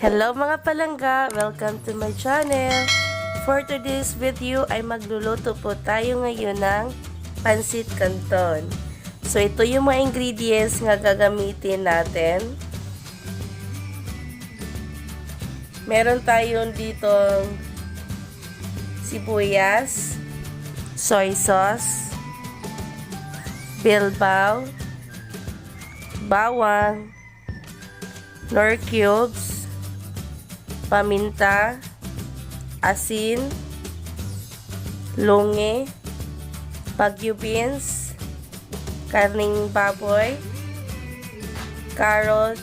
Hello mga palangga! Welcome to my channel! For today's video ay magluluto po tayo ngayon ng pansit canton. So ito yung mga ingredients nga gagamitin natin. Meron tayong ditong sibuyas, soy sauce, bilbao, bawang, nor cubes, paminta, asin, lungi, bagyo beans, karning baboy, carrots,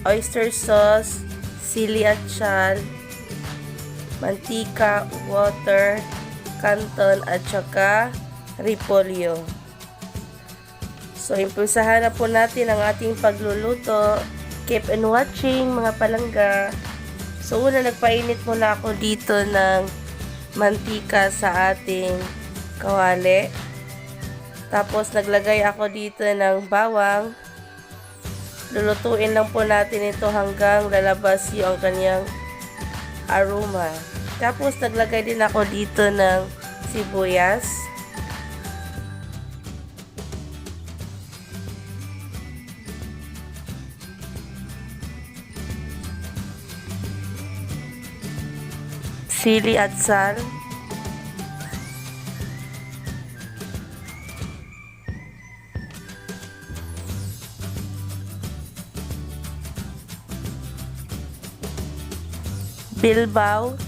oyster sauce, sili at sal, mantika, water, canton at saka repolyo. So, impusahan na po natin ang ating pagluluto. Keep on watching mga palangga. So, una nagpainit muna ako dito ng mantika sa ating kawali. Tapos, naglagay ako dito ng bawang. Lulutuin lang po natin ito hanggang lalabas yung kanyang aroma. Tapos, naglagay din ako dito ng sibuyas. Sili at sal, bilbao,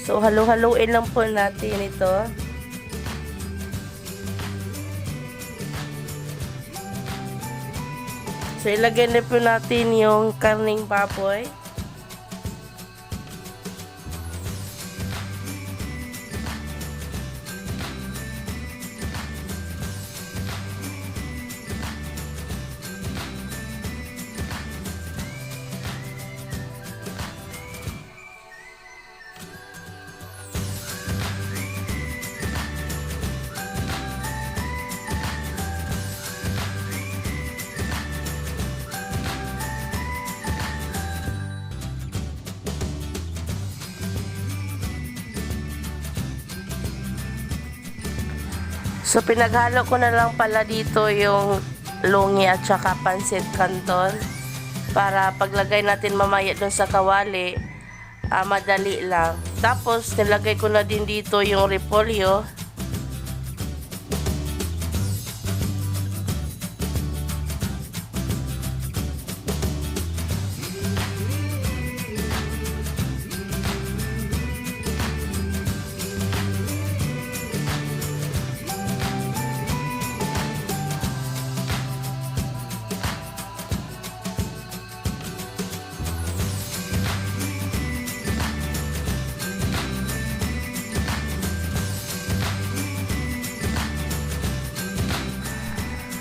so halo-haloin lang po natin ito. So, ilagay na po natin yung karning baboy. So, pinaghalo ko na lang pala dito yung lungi at saka pansit canton para paglagay natin mamaya dun sa kawali, madali lang. Tapos, nilagay ko na din dito yung repolyo.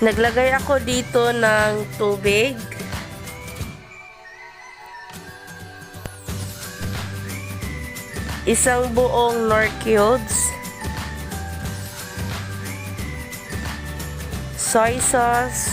Naglagay ako dito ng tubig. Isang buong nor cubes. Soy sauce.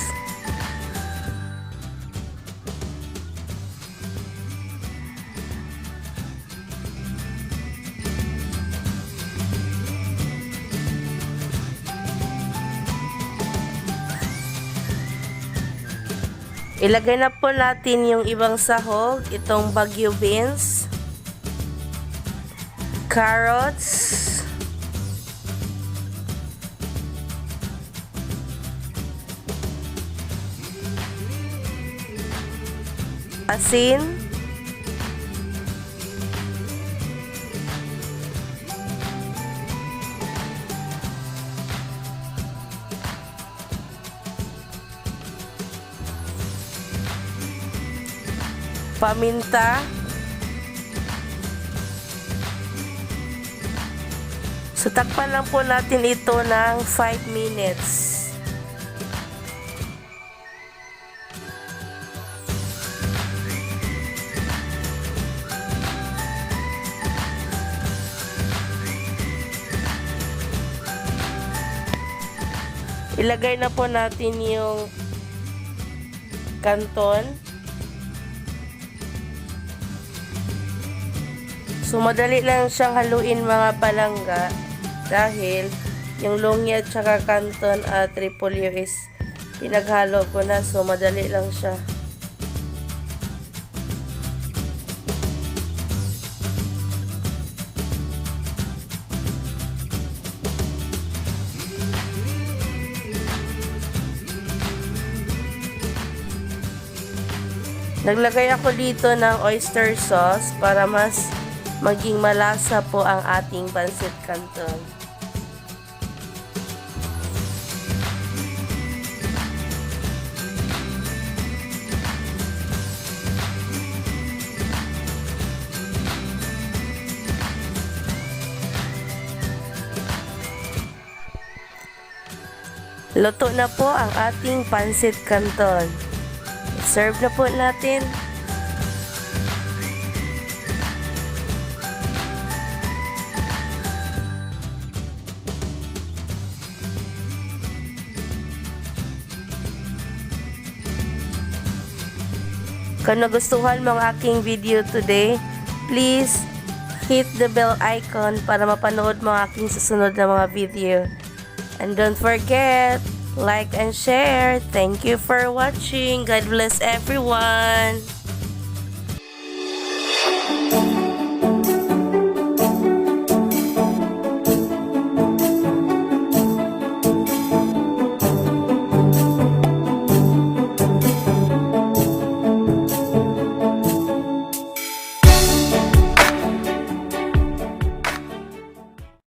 Ilagay na po natin yung ibang sahog, itong bagyo beans, carrots, asin, paminta, so takpan lang po natin ito ng 5 minutes. Ilagay na po natin yung canton. So, madali lang siyang haluin mga palangga dahil yung longya at saka canton at repolyo is pinaghalo ko na. So, madali lang siya. Naglagay ako dito ng oyster sauce para mas maging malasa po ang ating pancit canton. Luto na po ang ating pancit canton. Serve na po natin. Kung nagustuhan mo ang aking video today, please hit the bell icon para mapanood mo ang aking susunod na mga video. And don't forget, like and share. Thank you for watching. God bless everyone.